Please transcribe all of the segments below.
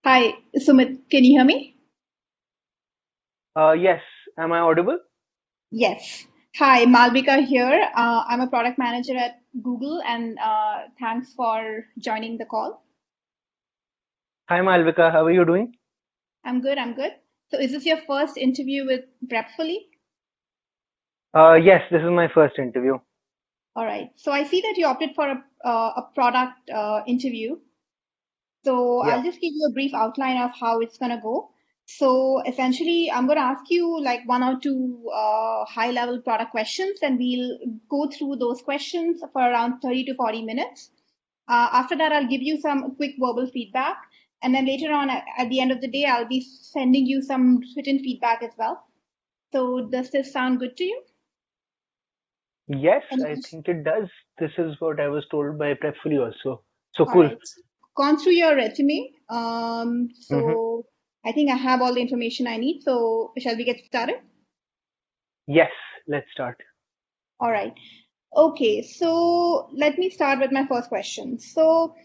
Hi, Sumit, can you hear me? Yes. Am I audible? Yes. Hi, Malvika here. I'm a product manager at Google, and thanks for joining the call. Hi, Malvika. How are you doing? I'm good, I'm good. So, is this your first interview with Prepfully? Yes, this is my first interview. All right. So, I see that you opted for a product interview. So Yeah. I'll just give you a brief outline of how it's going to go. So essentially, I'm going to ask you like one or two high level product questions, and we'll go through those questions for around 30 to 40 minutes. After that, I'll give you some quick verbal feedback. And then later on, at the end of the day, I'll be sending you some written feedback as well. So does this sound good to you? Yes, Any I questions? think it does. This is what I was told by Prepfully also. So All cool. right. Gone through your resume. Mm-hmm. So I think I have all the information I need. So shall we get started? Yes, let's start. All right. Okay. So let me start with my first question. So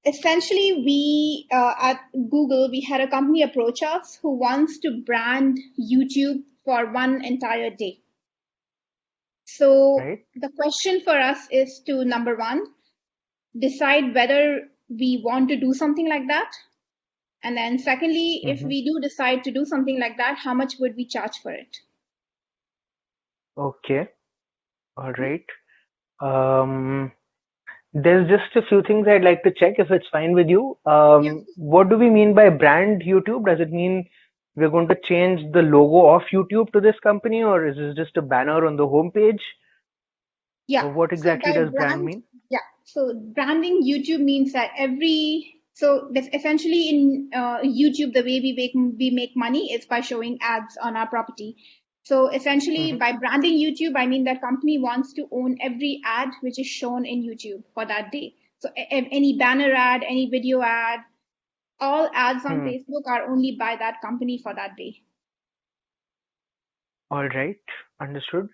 essentially, we at Google, we had a company approach us who wants to brand YouTube for one entire day. So Right? the question for us is to number one, decide whether we want to do something like that. And then secondly, if Mm-hmm. we do decide to do something like that, how much would we charge for it? Okay. All right. Um, there's just a few things I'd like to check if it's fine with you. Yeah. What do we mean by brand YouTube? Does it mean we're going to change the logo of YouTube to this company, or is this just a banner on the homepage? Yeah. Or what So exactly by does brand brand, mean? yeah. So branding YouTube means that so this essentially in YouTube, the way we make money is by showing ads on our property. So essentially Mm-hmm. by branding YouTube, I mean that company wants to own every ad which is shown in YouTube for that day. So any banner ad, any video ad, all ads on Hmm. Facebook are only by that company for that day. All right, understood.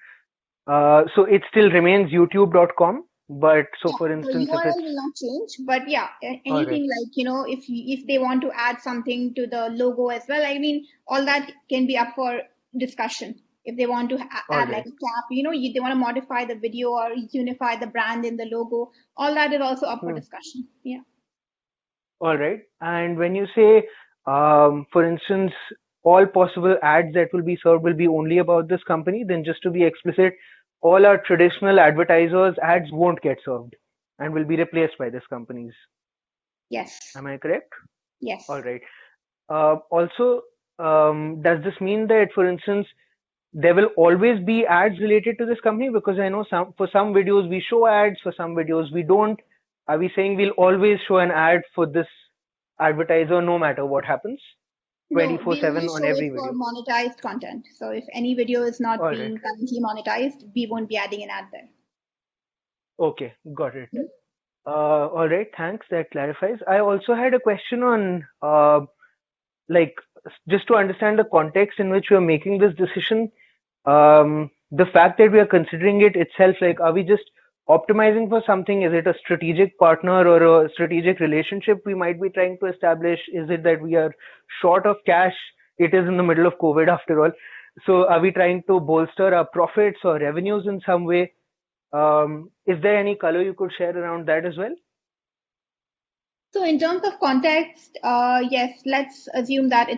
So it still remains youtube.com, but so Yeah, for the instance, if URL it's will not change, but yeah, all right, anything like, if they want to add something to the logo as well, I mean, all that can be up for discussion. If they want to all add like right, a cap, they want to modify the video or unify the brand in the logo, all that is also up for hmm. discussion. Yeah. All right. And when you say, for instance, all possible ads that will be served will be only about this company, then just to be explicit, all our traditional advertisers' ads won't get served and will be replaced by this company's. Yes. Am I correct? All Yes. right. Also, does this mean that, for instance, there will always be ads related to this company? Because I know for some videos we show ads, for some videos we don't. Are we saying we'll always show an ad for this advertiser no matter what happens? No, we only 24/7 on show it every for video. monetized content. So if any video is not All right. being currently monetized, we won't be adding an ad there. Okay, got it. All right, thanks. That clarifies. I also had a question on like just to understand the context in which we are making this decision. The fact that we are considering it itself, like, are we just optimizing for something? Is it a strategic partner or a strategic relationship we might be trying to establish? Is it that we are short of cash? It is in the middle of COVID after all. So are we trying to bolster our profits or revenues in some way? Is there any color you could share around that as well? So in terms of context, yes, let's assume that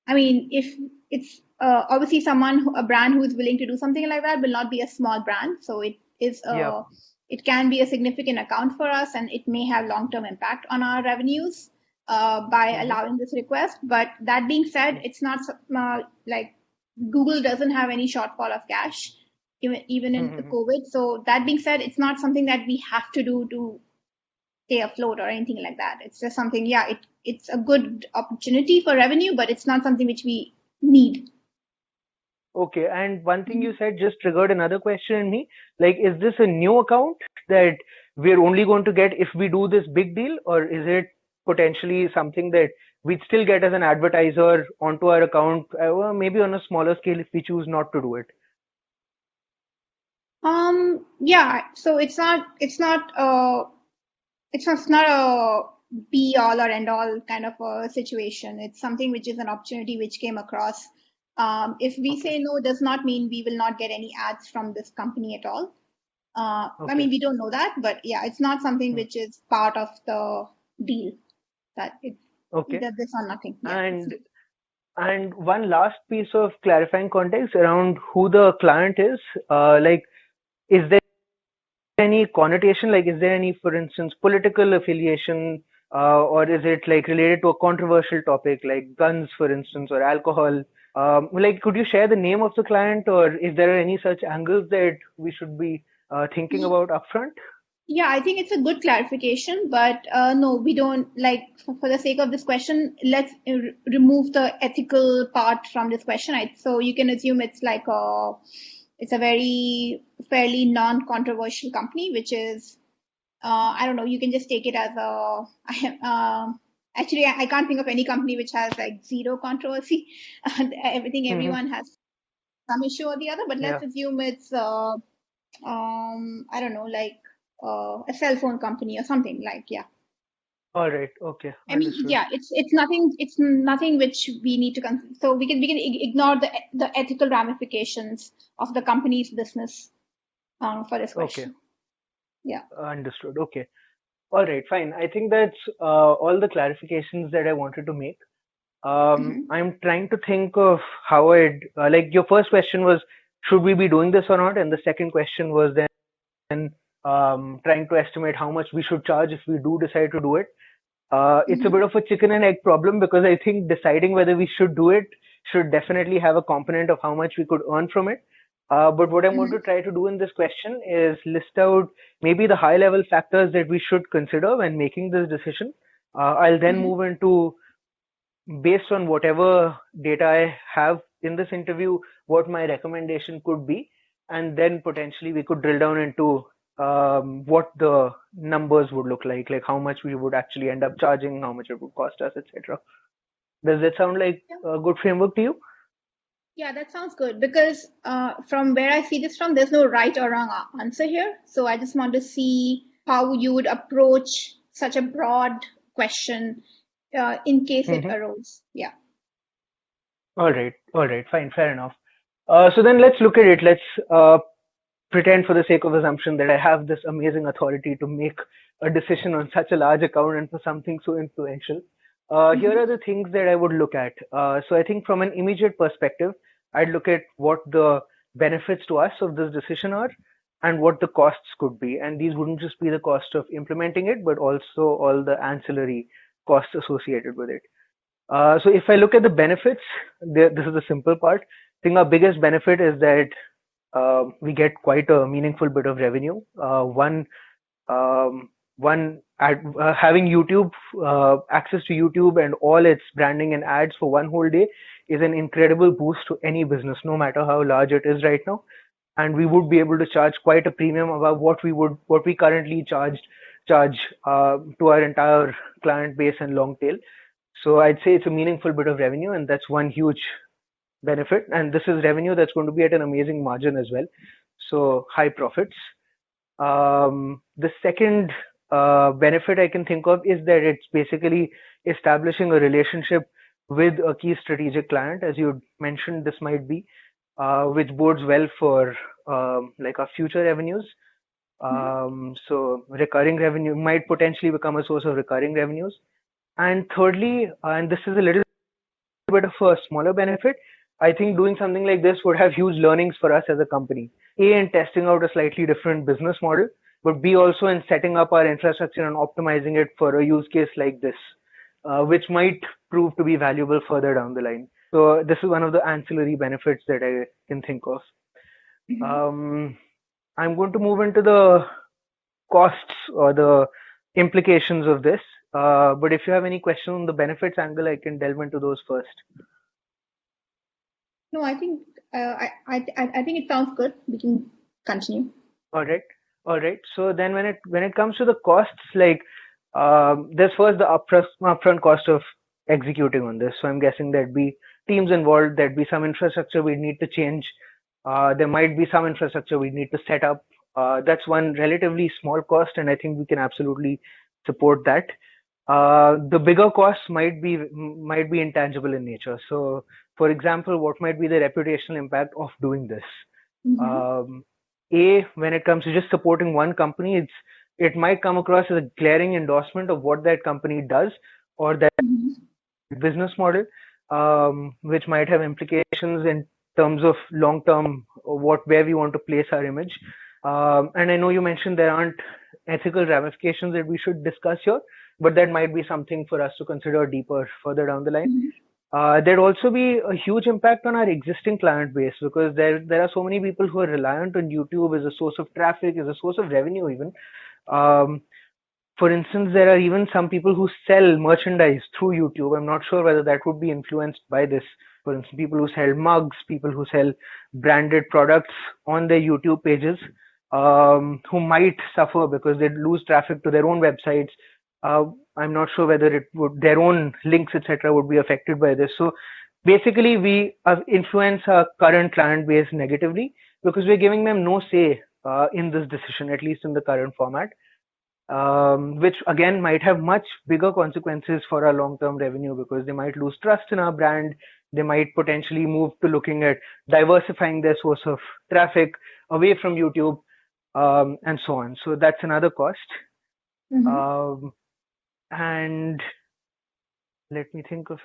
I mean, if it's obviously a brand who is willing to do something like that will not be a small brand. So Yeah. it can be a significant account for us, and it may have long-term impact on our revenues by Hmm. allowing this request. But that being said, it's not like Google doesn't have any shortfall of cash, even in the Hmm. COVID. So that being said, it's not something that we have to do to stay afloat or anything like that. It's just something, yeah, it's a good opportunity for revenue, but it's not something which we need. Okay, and one thing you said just triggered another question in me. Like, is this a new account that we're only going to get if we do this big deal, or is it potentially something that we'd still get as an advertiser onto our account, well, maybe on a smaller scale if we choose not to do it? Yeah, so it's not it's not a be all or end all kind of a situation. It's something which is an opportunity which came across. If we say no, does not mean we will not get any ads from this company at all. I mean, we don't know that, but yeah, it's not something which is part of the deal. That it's either this or nothing. Yeah. And one last piece of clarifying context around who the client is. Is there any connotation? Like, is there any, for instance, political affiliation, or is it like related to a controversial topic like guns, for instance, or alcohol? Could you share the name of the client, or if there are any such angles that we should be thinking about upfront? Yeah, I think it's a good clarification, but no, we don't like for the sake of this question, let's remove the ethical part from this question. So you can assume it's a very fairly non-controversial company, which is, I don't know, you can just take it as actually, I can't think of any company which has like zero controversy. Everyone has some issue or the other, but let's assume it's, I don't know, like a cell phone company or something like, yeah. All right. Okay. I mean, yeah, it's nothing which we need to consider. So we can ignore the ethical ramifications of the company's business for this question. Okay. Yeah. Understood. Okay. All right. Fine. I think that's all the clarifications that I wanted to make. I'm trying to think of how like your first question was, should we be doing this or not? And the second question was then trying to estimate how much we should charge if we do decide to do it. It's a bit of a chicken and egg problem, because I think deciding whether we should do it should definitely have a component of how much we could earn from it. But what I'm going to try to do in this question is list out maybe the high level factors that we should consider when making this decision. I'll then move into, based on whatever data I have in this interview, what my recommendation could be. And then potentially we could drill down into what the numbers would look like how much we would actually end up charging, how much it would cost us, etc. Does that sound like a good framework to you? Yeah, that sounds good, because from where I see this from, there's no right or wrong answer here. So I just want to see how you would approach such a broad question in case it arose. Yeah. All right. Fine. Fair enough. So then let's look at it. Let's pretend, for the sake of assumption, that I have this amazing authority to make a decision on such a large account and for something so influential. Here are the things that I would look at. So I think from an immediate perspective, I'd look at what the benefits to us of this decision are and what the costs could be. And these wouldn't just be the cost of implementing it, but also all the ancillary costs associated with it. So if I look at the benefits, this is the simple part. I think our biggest benefit is that we get quite a meaningful bit of revenue. Having YouTube, access to YouTube and all its branding and ads for one whole day is an incredible boost to any business, no matter how large it is right now. And we would be able to charge quite a premium above what we currently charge to our entire client base and long tail. So I'd say it's a meaningful bit of revenue, and that's one huge benefit. And this is revenue that's going to be at an amazing margin as well. So high profits. The second benefit I can think of is that it's basically establishing a relationship with a key strategic client, as you mentioned. This might be, which bodes well for like our future revenues. So recurring revenue might potentially become a source of recurring revenues. And thirdly, and this is a little bit of a smaller benefit, I think doing something like this would have huge learnings for us as a company. A, in testing out a slightly different business model, but B, also in setting up our infrastructure and optimizing it for a use case like this, which might prove to be valuable further down the line. So this is one of the ancillary benefits that I can think of. I'm going to move into the costs or the implications of this. But if you have any questions on the benefits angle, I can delve into those first. No, I think I think it sounds good. We can continue. All right. So then when it comes to the costs, like there's first the upfront cost of executing on this. So I'm guessing there'd be teams involved, there'd be some infrastructure we'd need to change. There might be some infrastructure we'd need to set up. That's one relatively small cost, and I think we can absolutely support that. The bigger costs might be intangible in nature. So, for example, what might be the reputational impact of doing this? When it comes to just supporting one company, it might come across as a glaring endorsement of what that company does or that business model, which might have implications in terms of long term where we want to place our image. And I know you mentioned there aren't ethical ramifications that we should discuss here, but that might be something for us to consider deeper further down the line. There'd also be a huge impact on our existing client base, because there are so many people who are reliant on YouTube as a source of traffic, as a source of revenue even. For instance, there are even some people who sell merchandise through YouTube. I'm not sure whether that would be influenced by this. For instance, people who sell mugs, people who sell branded products on their YouTube pages, who might suffer because they'd lose traffic to their own websites. I'm not sure whether their own links, etc., would be affected by this. So basically, we influence our current client base negatively because we're giving them no say in this decision, at least in the current format, which again might have much bigger consequences for our long-term revenue, because they might lose trust in our brand. They might potentially move to looking at diversifying their source of traffic away from YouTube, and so on. So that's another cost. And let me think of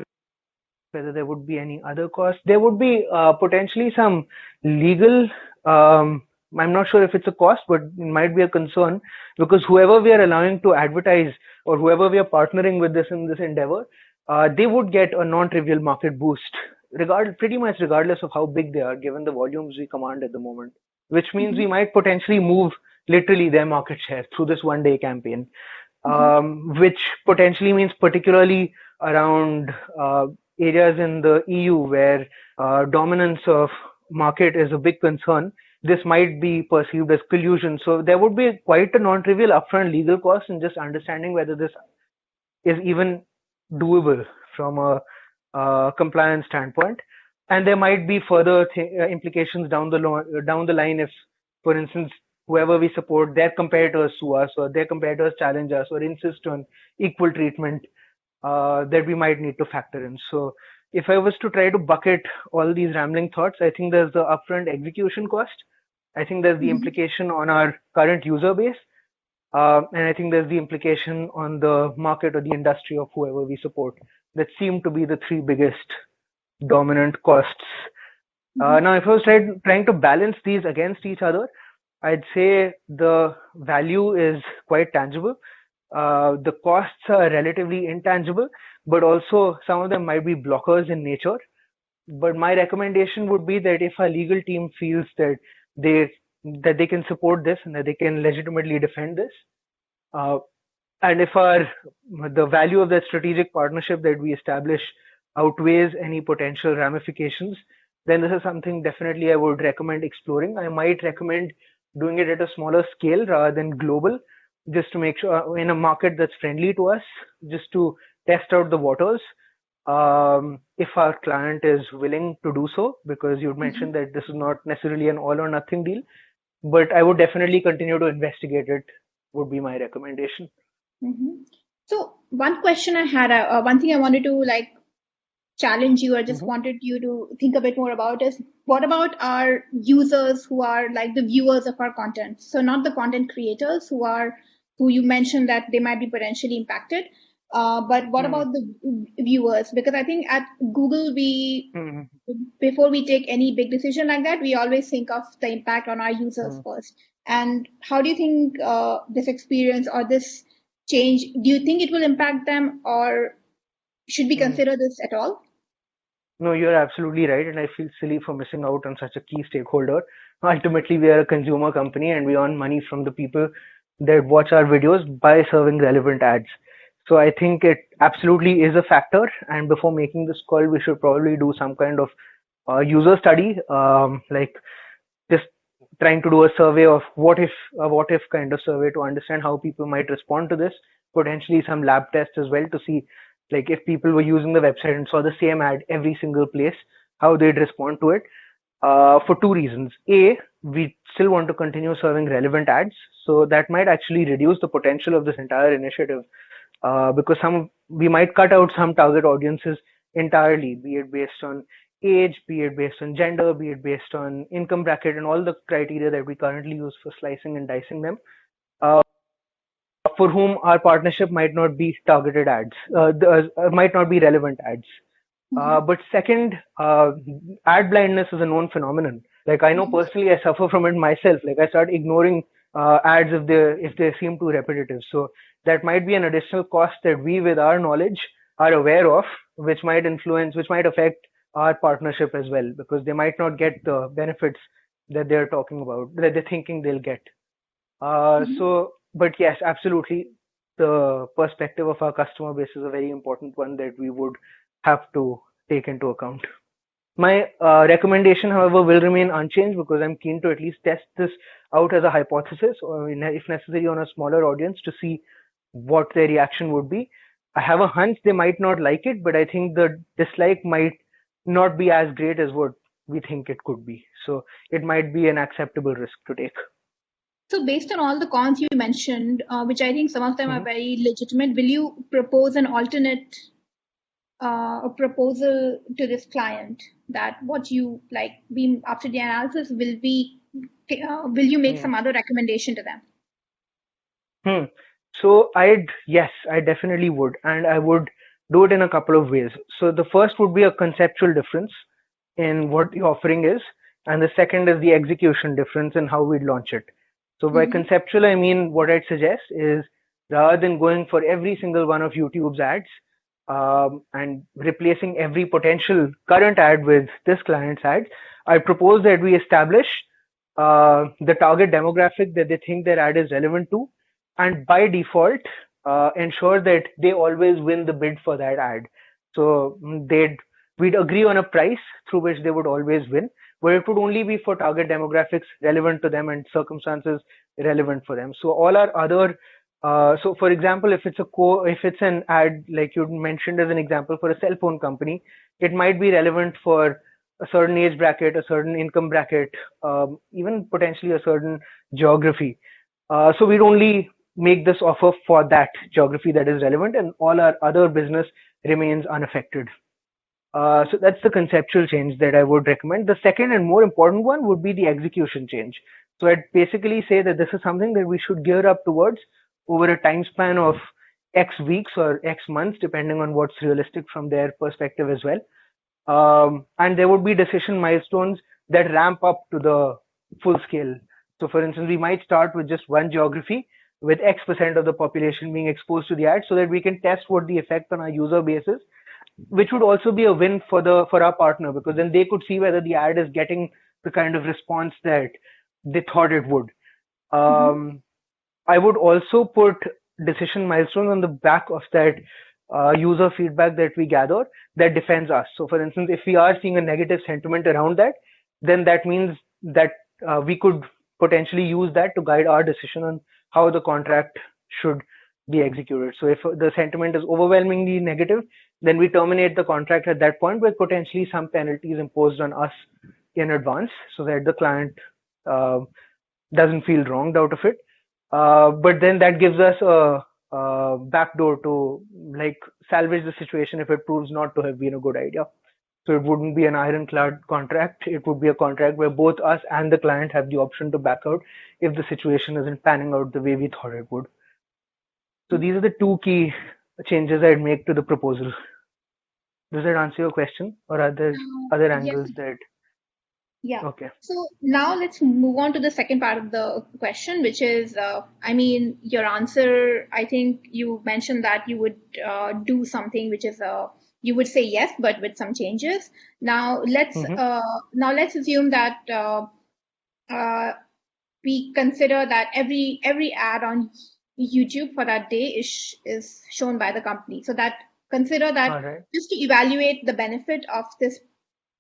whether there would be any other costs. There would be potentially some legal. I'm not sure if it's a cost, but it might be a concern, because whoever we are allowing to advertise or whoever we are partnering with in this endeavor, they would get a non-trivial market boost, pretty much regardless of how big they are, given the volumes we command at the moment. Which means we might potentially move literally their market share through this one-day campaign. Which potentially means particularly around areas in the EU where dominance of market is a big concern. This might be perceived as collusion. So there would be quite a non-trivial upfront legal cost in just understanding whether this is even doable from a compliance standpoint. And there might be further implications down the line if, for instance, whoever we support, their competitors sue us or their competitors challenge us or insist on equal treatment, that we might need to factor in. So if I was to try to bucket all these rambling thoughts, I think there's the upfront execution cost. I think there's the implication on our current user base. And I think there's the implication on the market or the industry of whoever we support. That seem to be the three biggest dominant costs. Now, if I was trying to balance these against each other, I'd say the value is quite tangible. The costs are relatively intangible, but also some of them might be blockers in nature. But my recommendation would be that if our legal team feels that they can support this and that they can legitimately defend this, and if the value of that strategic partnership that we establish outweighs any potential ramifications, then this is something definitely I would recommend exploring. I might recommend doing it at a smaller scale rather than global, just to make sure in a market that's friendly to us, just to test out the waters. If our client is willing to do so, because you'd mentioned that this is not necessarily an all or nothing deal, but I would definitely continue to investigate it, would be my recommendation. So one question I had, one thing I wanted to challenge you, or just wanted you to think a bit more about is, what about our users who are like the viewers of our content? So not the content creators who you mentioned that they might be potentially impacted, but what about the viewers? Because I think at Google, before we take any big decision like that, we always think of the impact on our users first. And how do you think this experience or this change, do you think it will impact them, or should we consider this at all? No, you're absolutely right, and I feel silly for missing out on such a key stakeholder. Ultimately, we are a consumer company and we earn money from the people that watch our videos by serving relevant ads. So I think it absolutely is a factor, and before making this call, we should probably do some kind of user study, like just trying to do a survey of what if kind of survey to understand how people might respond to this, potentially some lab tests as well to see like if people were using the website and saw the same ad every single place, how they'd respond to it. for two reasons. A, we still want to continue serving relevant ads, so that might actually reduce the potential of this entire initiative, because we might cut out some target audiences entirely, be it based on age, be it based on gender, be it based on income bracket, and all the criteria that we currently use for slicing and dicing them, for whom our partnership might not be targeted ads, might not be relevant ads. But second, ad blindness is a known phenomenon. Like, I know personally, I suffer from it myself. Like, I start ignoring ads if they seem too repetitive. So that might be an additional cost that we, with our knowledge, are aware of, which might affect our partnership as well, because they might not get the benefits that they're talking about, that they're thinking they'll get. But yes, absolutely, the perspective of our customer base is a very important one that we would have to take into account. My recommendation, however, will remain unchanged, because I'm keen to at least test this out as a hypothesis, or if necessary on a smaller audience, to see what their reaction would be. I have a hunch they might not like it, but I think the dislike might not be as great as what we think it could be. So it might be an acceptable risk to take. So based on all the cons you mentioned, which I think some of them are very legitimate, will you propose an alternate a proposal to this client that what you like after the analysis will you make some other recommendation to them? So I definitely would, and I would do it in a couple of ways. So the first would be a conceptual difference in what the offering is, and the second is the execution difference in how we launch it. So by conceptual, I mean, what I'd suggest is, rather than going for every single one of YouTube's ads, and replacing every potential current ad with this client's ad, I propose that we establish the target demographic that they think their ad is relevant to, and by default, ensure that they always win the bid for that ad. So we'd agree on a price through which they would always win, but it would only be for target demographics relevant to them and circumstances relevant for them. So all our other so for example, if it's an ad like you mentioned as an example for a cell phone company, it might be relevant for a certain age bracket, a certain income bracket, even potentially a certain geography. So we'd only make this offer for that geography that is relevant, and all our other business remains unaffected. So that's the conceptual change that I would recommend. The second and more important one would be the execution change. So I'd basically say that this is something that we should gear up towards over a time span of X weeks or X months, depending on what's realistic from their perspective as well. And there would be decision milestones that ramp up to the full scale. So for instance, we might start with just one geography with X% of the population being exposed to the ad, so that we can test what the effect on our user base is, which would also be a win for our partner, because then they could see whether the ad is getting the kind of response that they thought it would. I would also put decision milestones on the back of that user feedback that we gather that defends us. So for instance, if we are seeing a negative sentiment around that, then that means that we could potentially use that to guide our decision on how the contract should be executed. So if the sentiment is overwhelmingly negative, then we terminate the contract at that point with potentially some penalties imposed on us in advance, so that the client doesn't feel wronged out of it. But then that gives us a backdoor to salvage the situation if it proves not to have been a good idea. So it wouldn't be an ironclad contract. It would be a contract where both us and the client have the option to back out if the situation isn't panning out the way we thought it would. So these are the two key changes I'd make to the proposal. Does that answer your question, or are there other angles that? Yeah. Okay. So now let's move on to the second part of the question, which is, your answer, I think you mentioned that you would do something which is you would say yes, but with some changes. Now let's assume that we consider that every ad on YouTube for that day is shown by the company. So that consider that just to evaluate the benefit of this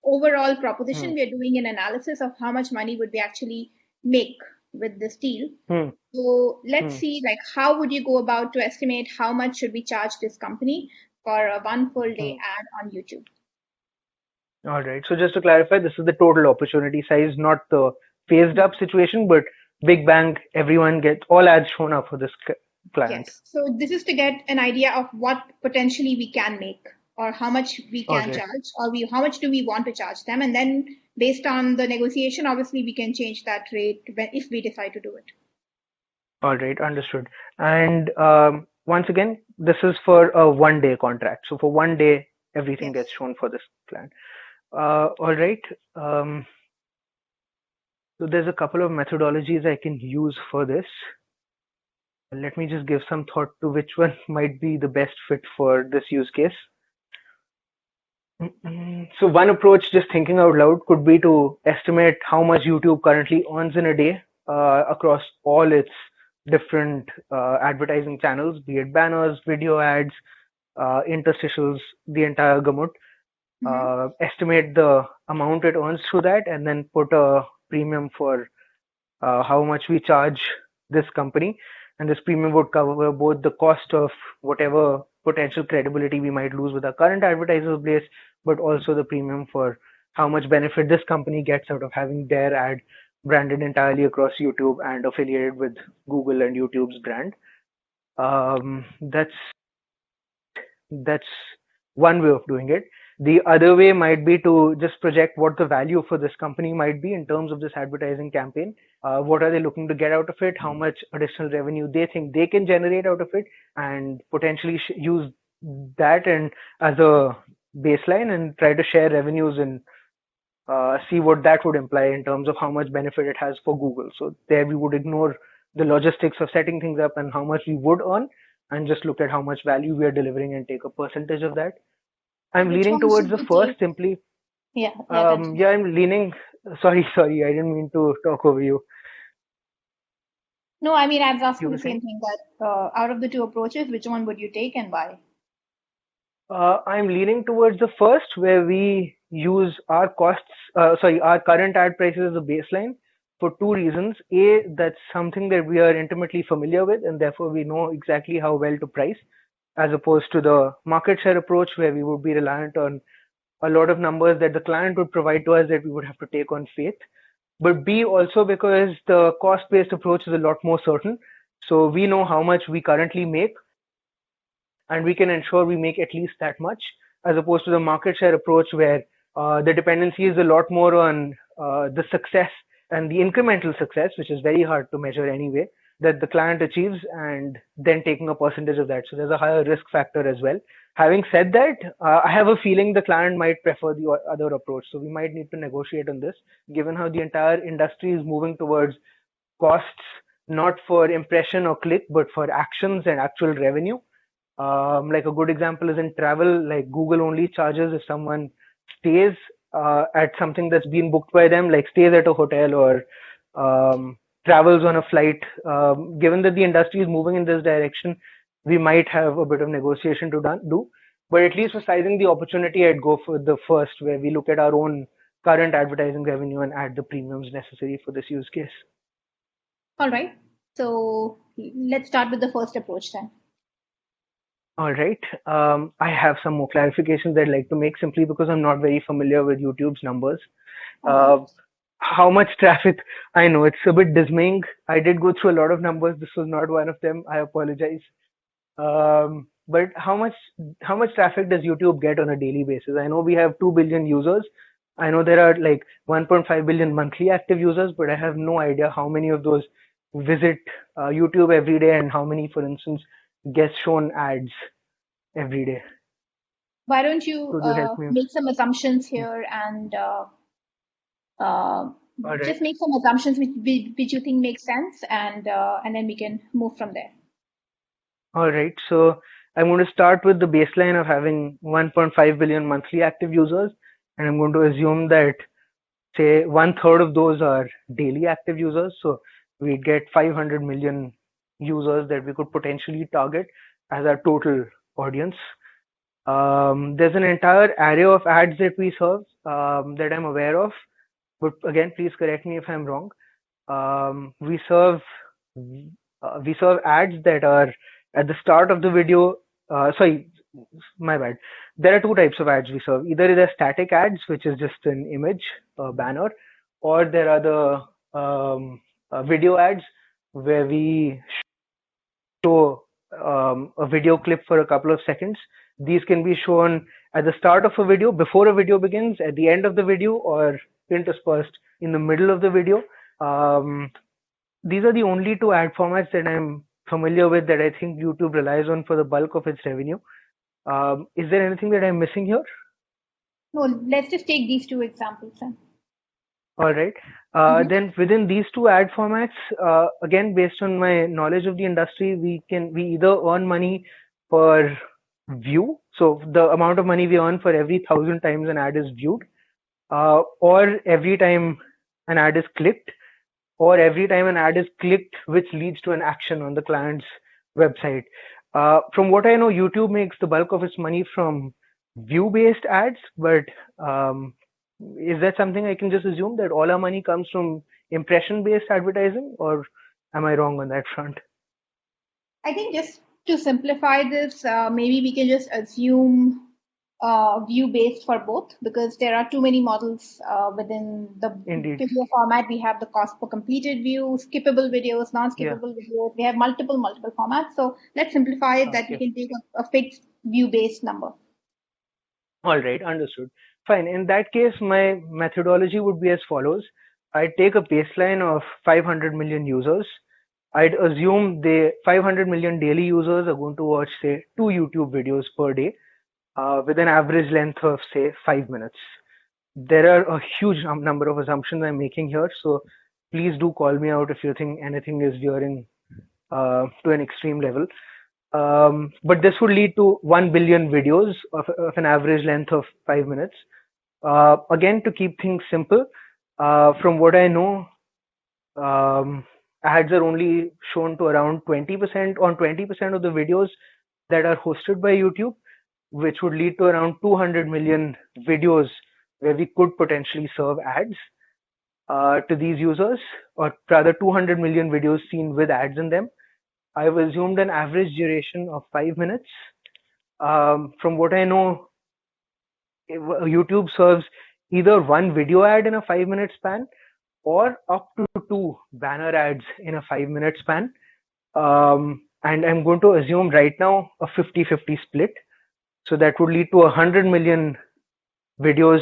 overall proposition, we are doing an analysis of how much money would we actually make with this deal. So let's see, how would you go about to estimate how much should we charge this company for a one full day ad on YouTube? All right. So just to clarify, this is the total opportunity size, not the phased up situation, but big bang, everyone gets all ads shown up for this client. Yes. So this is to get an idea of what potentially we can make or how much we All can right. charge or how much do we want to charge them. And then based on the negotiation, obviously we can change that rate if we decide to do it. All right. Understood. And once again, this is for a 1 day contract. So for 1 day, everything gets Yes. shown for this client. All right. Um, so there's a couple of methodologies I can use for this. Let me just give some thought to which one might be the best fit for this use case. So one approach, just thinking out loud, could be to estimate how much YouTube currently earns in a day across all its different advertising channels, be it banners, video ads, interstitials, the entire gamut. Mm-hmm. Estimate the amount it earns through that, and then put a premium for how much we charge this company. And this premium would cover both the cost of whatever potential credibility we might lose with our current advertiser base, but also the premium for how much benefit this company gets out of having their ad branded entirely across YouTube and affiliated with Google and YouTube's brand. That's one way of doing it. The other way might be to just project what the value for this company might be in terms of this advertising campaign. What are they looking to get out of it? How much additional revenue they think they can generate out of it, and potentially use that and as a baseline and try to share revenues and see what that would imply in terms of how much benefit it has for Google. So there we would ignore the logistics of setting things up and how much we would earn, and just look at how much value we are delivering and take a percentage of that. I'm Which leaning one towards should the we first take? simply. Yeah, yeah, continue. Yeah, I'm leaning. Sorry, I didn't mean to talk over you. No, I mean, I was You asking the were same saying? thing that out of the two approaches, which one would you take and why? I'm leaning towards the first, where we use our our current ad prices as a baseline for two reasons. A, that's something that we are intimately familiar with, and therefore we know exactly how well to price, as opposed to the market share approach, where we would be reliant on a lot of numbers that the client would provide to us that we would have to take on faith. But B, also because the cost-based approach is a lot more certain. So we know how much we currently make, and we can ensure we make at least that much, as opposed to the market share approach, where the dependency is a lot more on the success and the incremental success, which is very hard to measure anyway, that the client achieves, and then taking a percentage of that. So there's a higher risk factor as well. Having said that, I have a feeling the client might prefer the other approach. So we might need to negotiate on this, given how the entire industry is moving towards costs, not for impression or click, but for actions and actual revenue. Like a good example is in travel, like Google only charges if someone stays at something that's been booked by them, like stays at a hotel or travels on a flight. Given that the industry is moving in this direction, we might have a bit of negotiation to do. But at least for sizing the opportunity, I'd go for the first, where we look at our own current advertising revenue and add the premiums necessary for this use case. All right. So let's start with the first approach then. All right. I have some more clarifications I'd like to make, simply because I'm not very familiar with YouTube's numbers. All right. Uh, how much traffic? I know it's a bit dismaying. I did go through a lot of numbers. This was not one of them. I apologize. But how much traffic does YouTube get on a daily basis? I know we have 2 billion users. I know there are like 1.5 billion monthly active users, but I have no idea how many of those visit YouTube every day, and how many, for instance, gets shown ads every day. Why don't you Could you help me? make some assumptions here and uh, All right. just make some assumptions which you think make sense, and then we can move from there. All right. So I'm going to start with the baseline of having 1.5 billion monthly active users, and I'm going to assume that, say, one third of those are daily active users. So we get 500 million users that we could potentially target as our total audience. There's an entire array of ads that we serve that I'm aware of, but again, please correct me if I'm wrong. Um, we serve we serve ads that are at the start of the video. Sorry, my bad. There are two types of ads we serve. Either there are static ads, which is just an image, a banner, or there are the video ads where we show a video clip for a couple of seconds. These can be shown at the start of a video, before a video begins, at the end of the video, or interspersed in the middle of the video. Um, these are the only two ad formats that I'm familiar with that I think YouTube relies on for the bulk of its revenue. Is there anything that I'm missing here? No, let's just take these two examples then. All right. Then within these two ad formats, again, based on my knowledge of the industry, we either earn money per view, so the amount of money we earn for every 1,000 times an ad is viewed, or every time an ad is clicked, or every time an ad is clicked, which leads to an action on the client's website. From what I know, YouTube makes the bulk of its money from view-based ads, but is that something I can just assume that all our money comes from impression-based advertising, or am I wrong on that front? I think just to simplify this, maybe we can just assume view-based for both, because there are too many models within the Indeed. video format. We have the cost per completed view, skippable videos, non-skippable videos. We have multiple formats. So let's simplify it that we can take a fixed view-based number. All right, understood. Fine. In that case, my methodology would be as follows. I'd take a baseline of 500 million users. I'd assume 500 million daily users are going to watch, say, 2 YouTube videos per day, with an average length of, say, 5 minutes. There are a huge number of assumptions I'm making here, so please do call me out if you think anything is veering to an extreme level. But this would lead to 1 billion videos of an average length of 5 minutes. Again, to keep things simple, from what I know, ads are only shown to around 20% on 20% of the videos that are hosted by YouTube, which would lead to around 200 million videos where we could potentially serve ads to these users, or rather 200 million videos seen with ads in them. I've assumed an average duration of 5 minutes. From what I know, YouTube serves either one video ad in a 5-minute span or up to 2 banner ads in a 5-minute span. And I'm going to assume right now a 50-50 split. So that would lead to 100 million videos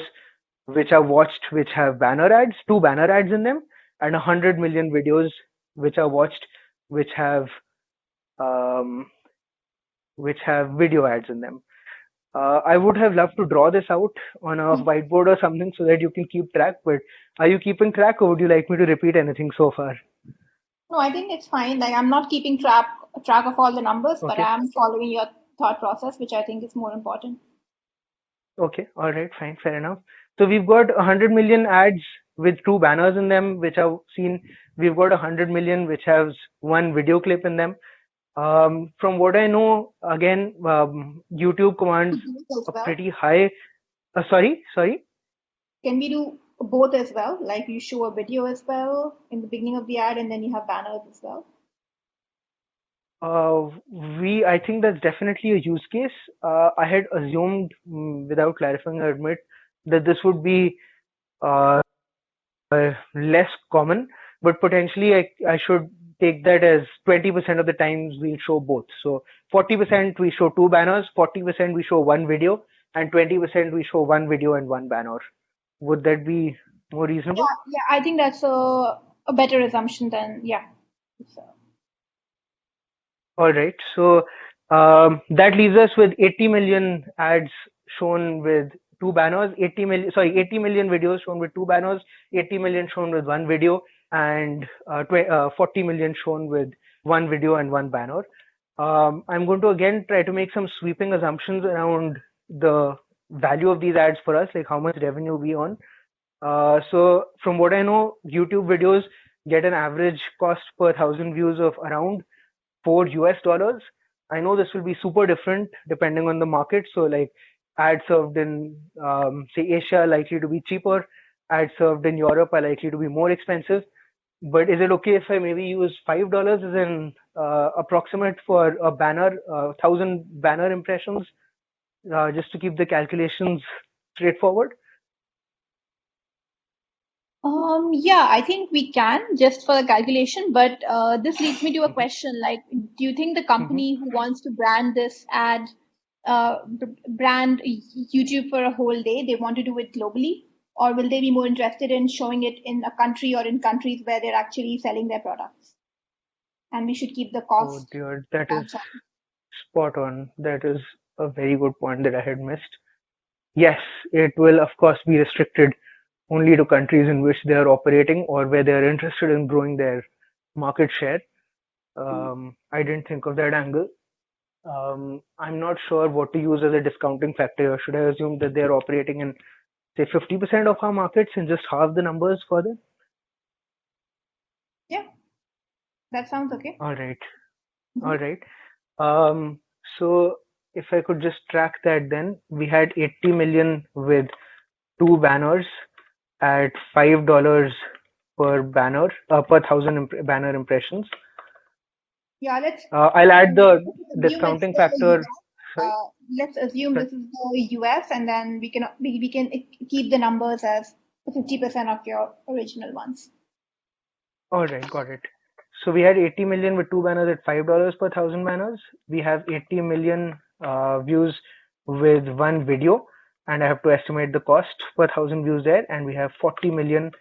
which are watched, which have banner ads, 2 banner ads in them, and 100 million videos which are watched, which have video ads in them. I would have loved to draw this out on a whiteboard or something so that you can keep track, but are you keeping track, or would you like me to repeat anything so far? No, I think it's fine. Like, I'm not keeping track of all the numbers, but I'm following your thought process, which I think is more important. Okay, all right, fine, fair enough. So we've got 100 million ads with 2 banners in them, which are seen. We've got 100 million which has 1 video clip in them. From what I know, again, YouTube commands a pretty high. Sorry. Can we do both as well? Like, you show a video as well in the beginning of the ad, and then you have banners as well. I think that's definitely a use case. I had assumed, without clarifying, I admit, that this would be less common, but potentially I should take that as 20% of the times we'll show both. So 40% we show 2 banners, 40% we show 1 video, and 20% we show 1 video and 1 banner. Would that be more reasonable? Yeah, I think that's a better assumption than, yeah. So. All right. So that leaves us with 80 million ads shown with 2 banners, 80 million videos shown with 2 banners, 80 million shown with 1 video, and 40 million shown with 1 video and 1 banner. I'm going to again try to make some sweeping assumptions around the value of these ads for us, like how much revenue we earn. So from what I know, YouTube videos get an average cost per 1,000 views of around $4. I know this will be super different depending on the market. So like ads served in say Asia are likely to be cheaper, ads served in Europe are likely to be more expensive. But is it okay if I maybe use $5 as an approximate for a banner, 1,000 banner impressions just to keep the calculations straightforward? Yeah, I think we can just for the calculation, but this leads me to a question like, do you think the Mm-hmm. company who wants to brand this ad, brand YouTube for a whole day, they want to do it globally? Or will they be more interested in showing it in a country or in countries where they're actually selling their products? And we should keep the Oh cost dear, that is outside. spot on. That is a very good point that I had missed. Yes, it will of course be restricted only to countries in which they are operating or where they are interested in growing their market share. I didn't think of that angle. I'm not sure what to use as a discounting factor. Should I assume that they're operating in, say, 50% of our markets and just halve the numbers for them? Yeah, that sounds okay. All right. All Mhm. right. Um, so if I could just track that, then we had 80 million with two banners at $5 per banner, per thousand banner impressions. Yeah, let's I'll add the assume it's discounting the factor. US. Sorry. Let's assume Sorry. this is the US, and then we can keep the numbers as 50% of your original ones. All right, got it. So we had 80 million with two banners at $5 per thousand banners. We have 80 million views with one video, and I have to estimate the cost per thousand views there. And we have 40 million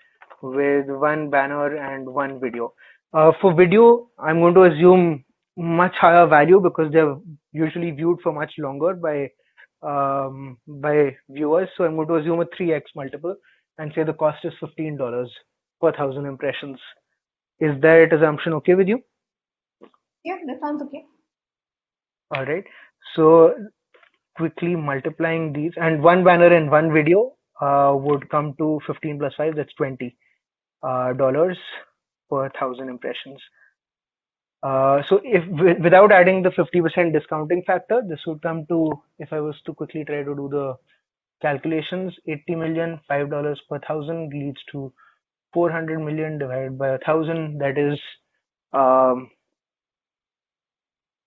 with one banner and one video. For video, I'm going to assume much higher value because they're usually viewed for much longer by viewers. So I'm going to assume a 3x multiple and say the cost is $15 per thousand impressions. Is that assumption okay with you? Yeah, that sounds okay. All right. So quickly multiplying these, and one banner and one video would come to 15 plus 5, that's $20 dollars per thousand impressions. So if without adding the 50% discounting factor, this would come to, if I was to quickly try to do the calculations, 80 million, $5 per thousand leads to 400 million divided by 1,000. That is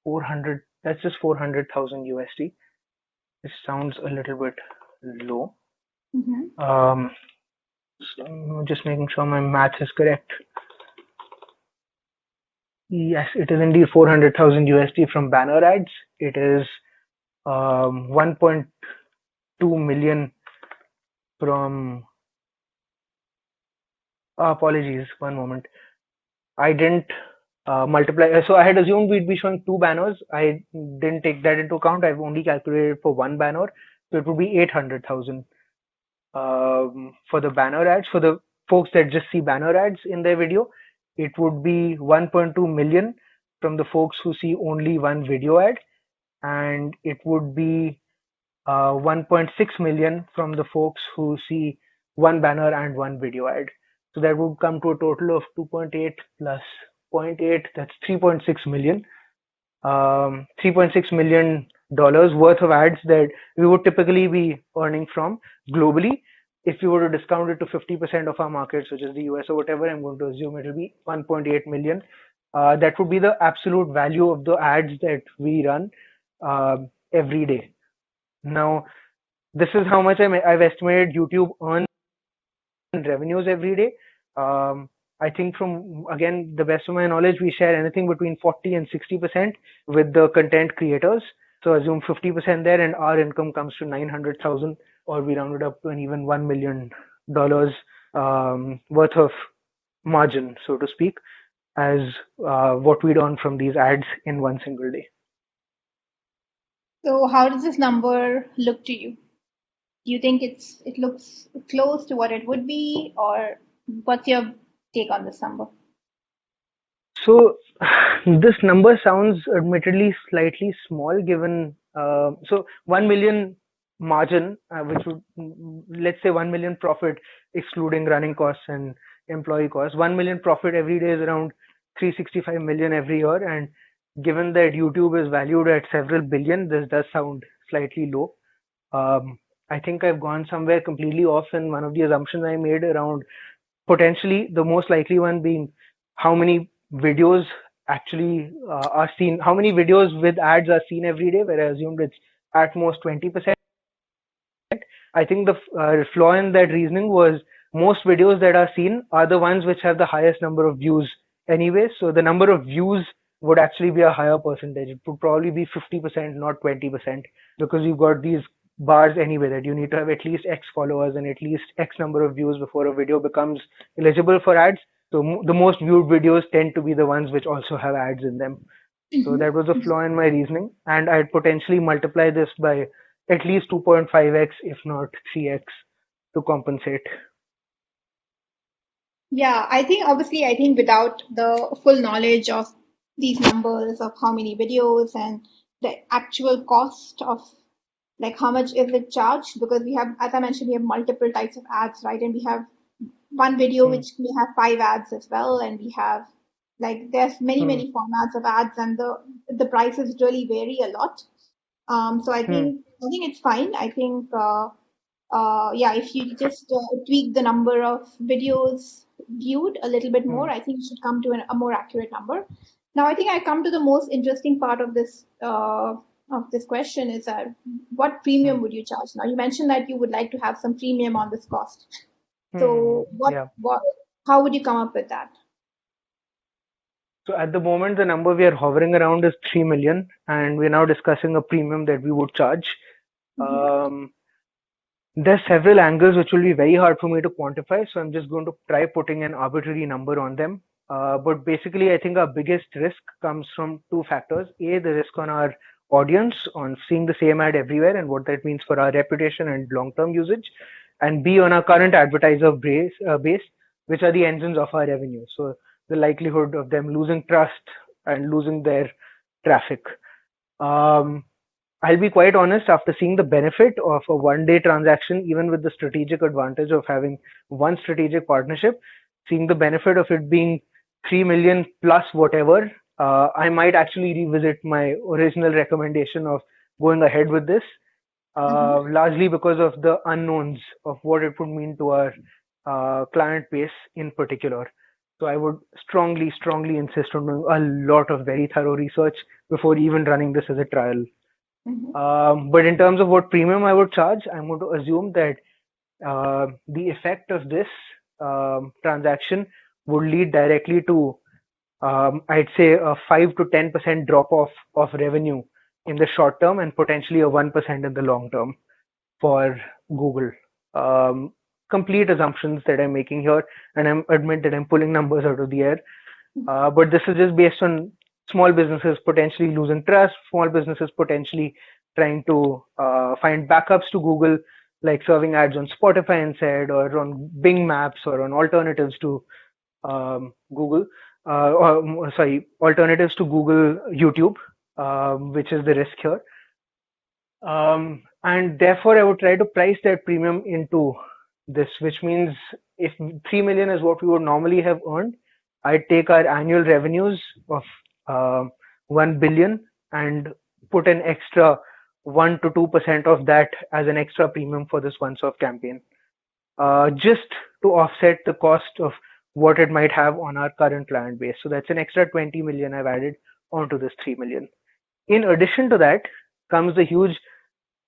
400. That's just 400,000 USD. This sounds a little bit low. Mm-hmm. So I'm just making sure my math is correct. Yes, it is indeed 400,000 USD from banner ads. It is 1.2 million from. Apologies, one moment. I didn't multiply. So I had assumed we'd be showing two banners. I didn't take that into account. I've only calculated for one banner. So it would be 800,000 for the banner ads. For the folks that just see banner ads in their video, it would be 1.2 million from the folks who see only one video ad, and it would be 1.6 million from the folks who see one banner and one video ad. So that would come to a total of 2.8 plus zero point 0.8, that's 3.6 million. $3.6 million worth of ads that we would typically be earning from globally. If we were to discount it to 50% of our markets, which is the US or whatever, I'm going to assume it will be 1.8 million. That would be the absolute value of the ads that we run every day. Now, this is how much I've estimated YouTube earns revenues every day. I think from, again, the best of my knowledge, we share anything between 40 and 60% with the content creators. So assume 50% there, and our income comes to 900,000, or we round it up to an even $1 million worth of margin, so to speak, as what we'd earn from these ads in one single day. So how does this number look to you? Do you think it looks close to what it would be, or what's your take on this number? So this number sounds admittedly slightly small given, so 1 million margin, which would, let's say 1 million profit excluding running costs and employee costs. 1 million profit every day is around 365 million every year. And given that YouTube is valued at several billion, this does sound slightly low. I think I've gone somewhere completely off in one of the assumptions I made around potentially the most likely one being how many videos actually are seen, how many videos with ads are seen every day, where I assumed it's at most 20%. I think the flaw in that reasoning was most videos that are seen are the ones which have the highest number of views anyway. So the number of views would actually be a higher percentage. It would probably be 50%, not 20%, because you've got these bars anyway that you need to have at least X followers and at least X number of views before a video becomes eligible for ads. So the most viewed videos tend to be the ones which also have ads in them. So that was a flaw in my reasoning, and I'd potentially multiply this by at least 2.5x, if not 3x, to compensate. Yeah, I think without the full knowledge of these numbers of how many videos and the actual cost of like how much is it charged, because we have, as I mentioned, we have multiple types of ads, right? And we have one video Hmm. which may have 5 ads as well, and we have like there's many Hmm. many formats of ads, and the prices really vary a lot. So Hmm. I think it's fine. I think yeah, if you just tweak the number of videos viewed a little bit Hmm. more, I think you should come to a more accurate number. Now, I think I come to the most interesting part of this question is that what Hmm. premium would you charge? Now, you mentioned that you would like to have some premium on this cost. Hmm. So, Yeah. how would you come up with that? So at the moment, the number we are hovering around is 3 million, and we're now discussing a premium that we would charge. Mm-hmm. Um, there's several angles which will be very hard for me to quantify, so I'm just going to try putting an arbitrary number on them. But basically, I think our biggest risk comes from two factors. A, the risk on our audience, on seeing the same ad everywhere and what that means for our reputation and long-term usage. And B, on our current advertiser base, which are the engines of our revenue. So the likelihood of them losing trust and losing their traffic. Um, I'll be quite honest, after seeing the benefit of a one-day transaction, even with the strategic advantage of having one strategic partnership, seeing the benefit of it being 3 million plus whatever, I might actually revisit my original recommendation of going ahead with this, Mm-hmm. largely because of the unknowns of what it would mean to our client base in particular. So I would strongly, strongly insist on doing a lot of very thorough research before even running this as a trial. Mm-hmm. But in terms of what premium I would charge, I'm going to assume that the effect of this transaction would lead directly to, I'd say, a 5 to 10% drop off of revenue in the short term and potentially a 1% in the long term for Google. Um, Complete assumptions that I'm making here, and I admit that I'm pulling numbers out of the air. But this is just based on small businesses potentially losing trust, small businesses potentially trying to find backups to Google, like serving ads on Spotify instead, or on Bing Maps, or on alternatives to Google, alternatives to Google YouTube, which is the risk here. And therefore, I would try to price that premium into this, which means if 3 million is what we would normally have earned, I'd take our annual revenues of 1 billion and put an extra 1 to 2% of that as an extra premium for this once off campaign, just to offset the cost of what it might have on our current client base. So that's an extra 20 million I've added onto this 3 million. In addition to that comes the huge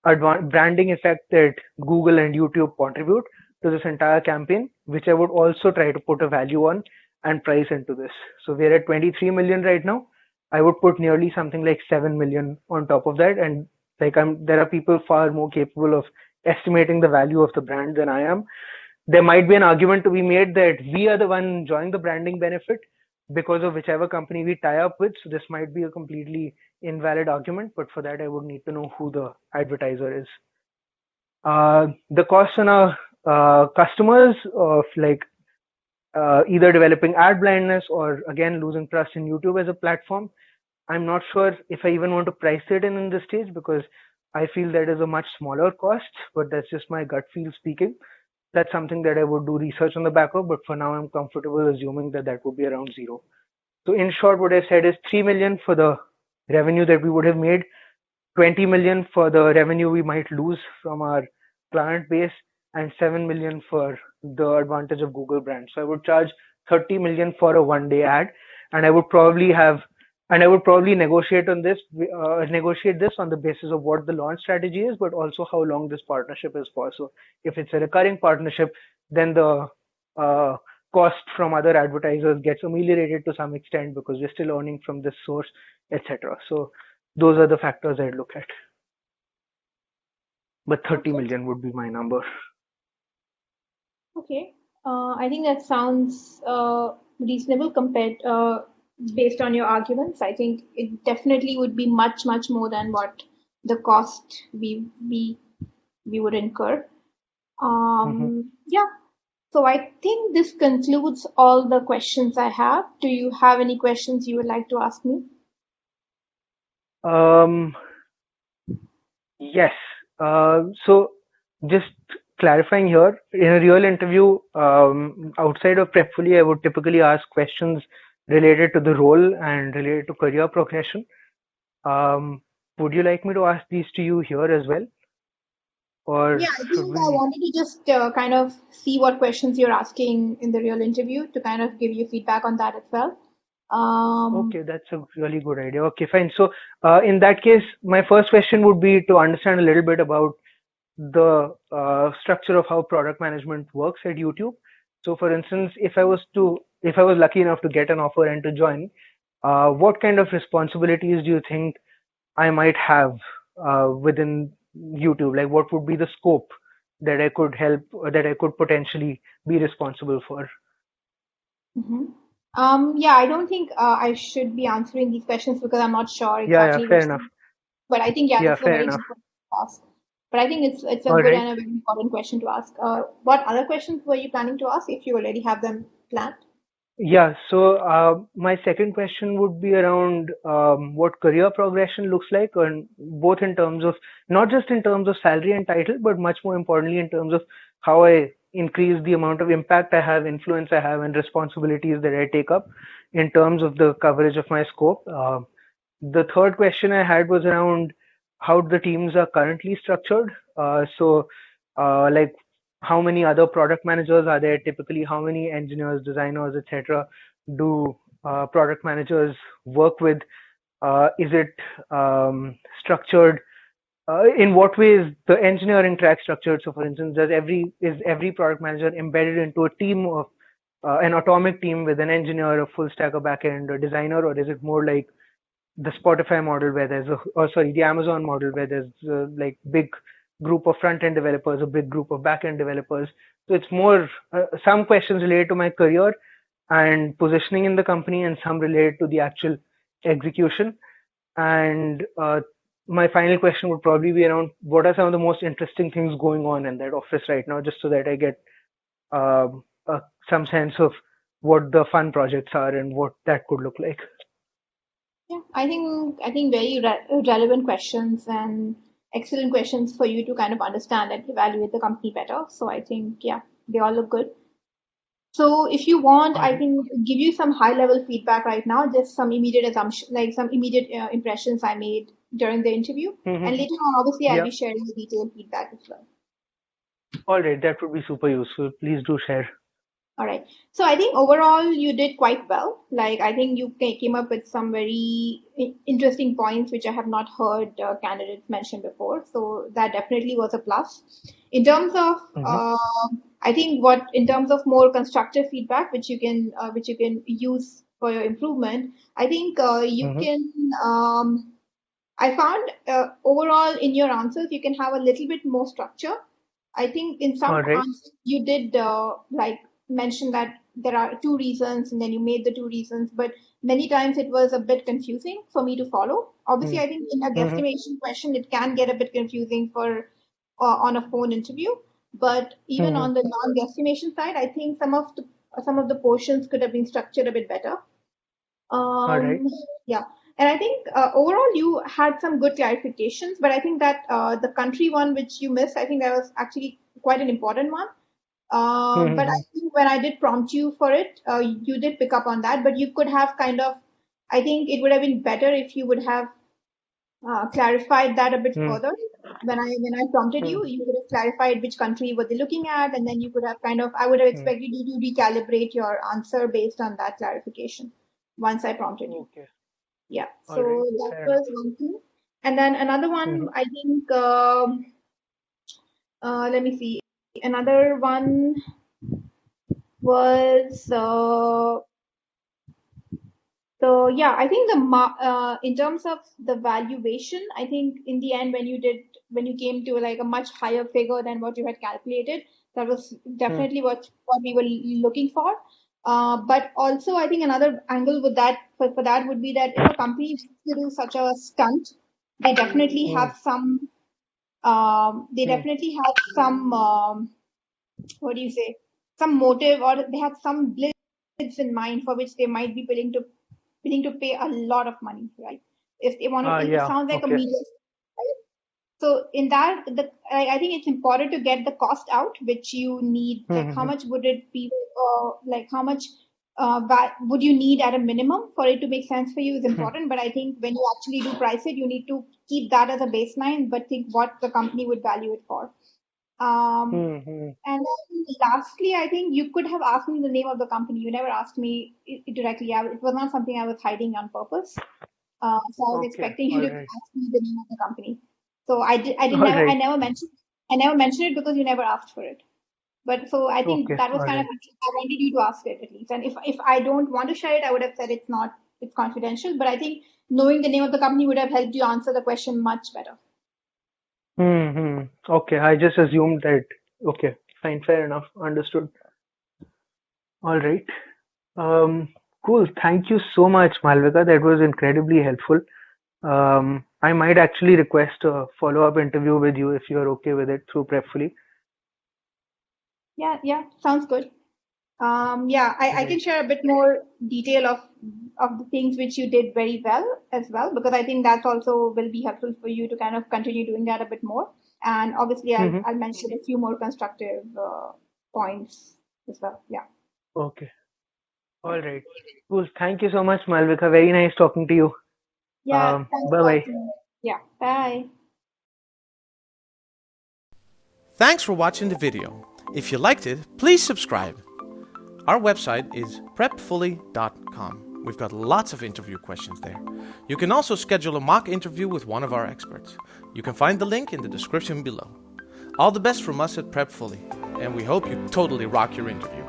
branding effect that Google and YouTube contribute to this entire campaign, which I would also try to put a value on and price into this. So we're at 23 million right now. I would put nearly something like 7 million on top of that. And there are people far more capable of estimating the value of the brand than I am. There might be an argument to be made that we are the one enjoying the branding benefit because of whichever company we tie up with. So this might be a completely invalid argument, but for that I would need to know who the advertiser is. The costs on our customers of either developing ad blindness or again losing trust in YouTube as a platform. I'm not sure if I even want to price it in this stage because I feel that is a much smaller cost, but that's just my gut feel speaking. That's something that I would do research on the back of, but for now I'm comfortable assuming that that would be around zero. So in short, what I've said is 3 million for the revenue that we would have made, 20 million for the revenue we might lose from our client base, and 7 million for the advantage of Google brand. So I would charge 30 million for a one day ad, and I would probably have And I would probably negotiate this on the basis of what the launch strategy is, but also how long this partnership is for. So if it's a recurring partnership, then the uh, cost from other advertisers gets ameliorated to some extent because we're still earning from this source, etc. So those are the factors I'd look at. But 30 Okay. million would be my number. Okay. I think that sounds reasonable compared based on your arguments. I think it definitely would be much, much more than what the cost we would incur. Hmm. Yeah. So I think this concludes all the questions I have. Do you have any questions you would like to ask me? Um, yes. So just clarifying here, in a real interview, outside of Prepfully, I would typically ask questions related to the role and related to career progression. Um, would you like me to ask these to you here as well, Yeah, or I should think I we? wanted to just kind of see what questions you're asking in the real interview to kind of give you feedback on that as well. Um, Okay, that's a really good idea. Okay, fine. So, in that case, my first question would be to understand a little bit about the structure of how product management works at YouTube. So, for instance, if I was lucky enough to get an offer and to join, what kind of responsibilities do you think I might have within YouTube? Like, what would be the scope that I could help, that I could potentially be responsible for? mhm. Yeah, I don't think I should be answering these questions because I'm not sure Yeah, yeah, exactly fair which. enough. But I think yeah, Yeah, this is a fair very enough. good question to ask. But I think it's a All good right. and a very important question to ask. What other questions were you planning to ask if you already have them planned? Yeah, so my second question would be around what career progression looks like, and both in terms of not just in terms of salary and title, but much more importantly in terms of how I increase the amount of impact I have, influence I have, and responsibilities that I take up in terms of the coverage of my scope. The third question I had was around how the teams are currently structured. Like how many other product managers are there typically? How many engineers, designers, etc. do product managers work with? Is it structured? In what way is the engineering track structured? So, for instance, is every product manager embedded into a team of an atomic team with an engineer, a full stack, a backend, a designer, or is it more like the Spotify model where there's the Amazon model where there's like big group of front end developers, a big group of back end developers. So it's more some questions related to my career and positioning in the company, and some related to the actual execution. And my final question would probably be around what are some of the most interesting things going on in that office right now, just so that I get some sense of what the fun projects are and what that could look like. Yeah, I think very relevant questions and excellent questions for you to kind of understand and evaluate the company better. So I think yeah, they all look good. So if you want, All I right. can give you some high level feedback right now, just some immediate assumption, like some immediate impressions I made during the interview. And Mm-hmm. later on, obviously, I'll Yeah. be sharing the detailed feedback as well. All right, that would be super useful. Please do share. All right. So I think overall you did quite well. Like I think you came up with some very interesting points which I have not heard candidates mention before. So that definitely was a plus. In terms of, Mm-hmm. I think what in terms of more constructive feedback which you can use for your improvement. I think you Mm-hmm. can. I found overall in your answers you can have a little bit more structure. I think in some All right. answers you did like mention that there are two reasons and then you made the two reasons, but many times it was a bit confusing for me to follow. Obviously, I think in a Mm-hmm. guesstimation question it can get a bit confusing for on a phone interview, but even Mm-hmm. on the non-guesstimation side, I think some of the portions could have been structured a bit better. All right. Um, yeah, and I think overall you had some good clarifications, but I think that the country one which you missed, I think that was actually quite an important one. But I Mm-hmm. think when I did prompt you for it, you did pick up on that, but you could have kind of, I think it would have been better if you would have clarified that a bit further. When I prompted you, Mm-hmm. you could have clarified which country were they looking at, and then you could have kind of, I would have expected you to recalibrate your answer based on that clarification once I prompted you. Okay. Yeah. All So right. that Fair was enough. one thing. And then another one, I think, let me see. Another one was so yeah, I think in terms of the valuation, I think in the end when you came to like a much higher figure than what you had calculated, that was Hmm. definitely what we were looking for. But also, I think another angle with that for that would be that if a company wants to do such a stunt, they definitely Hmm. have some they Hmm. definitely have some what do you say, some motive, or they have some blitz in mind for which they might be willing to pay a lot of money, right? If they want to, it Yeah. sounds like a Okay. media. So in that, I think it's important to get the cost out, which you need. Like, how Hmm. much would it be? Like, how much would you need at a minimum for it to make sense for you is Hmm. important. But I think when you actually do price it, you need to keep that as a baseline, but think what the company would value it for. Um, Hmm. Hmm. and then lastly, I think you could have asked me the name of the company. You never asked me it directly. It was not something I was hiding on purpose. So I was Okay. expecting you All to right. ask me the name of the company. So I did All never, right. I never mentioned it because you never asked for it. But so I think Okay. that was All kind of, right. I wanted you to ask it at least. And if I don't want to share it, I would have said it's confidential. But I think knowing the name of the company would have helped you answer the question much better. Hmm. Okay. I just assumed that. Okay. Fine. Fair enough. Understood. All right. Um, cool. Thank you so much, Malvika. That was incredibly helpful. I might actually request a follow-up interview with you if you're okay with it through Prepfully. Yeah, sounds good. Yeah, I Right. can share a bit more detail of the things which you did very well as well, because I think that's also will be helpful for you to kind of continue doing that a bit more. And obviously, Mm-hmm. I'll mention a few more constructive points as well. Yeah. Okay. All right. Cool. Thank you so much, Malvika. Very nice talking to you. Yeah. Thanks a lot. Bye-bye. Yeah. Bye. Thanks for watching the video. If you liked it, please subscribe. Our website is prepfully.com. We've got lots of interview questions there. You can also schedule a mock interview with one of our experts. You can find the link in the description below. All the best from us at Prepfully, and we hope you totally rock your interview.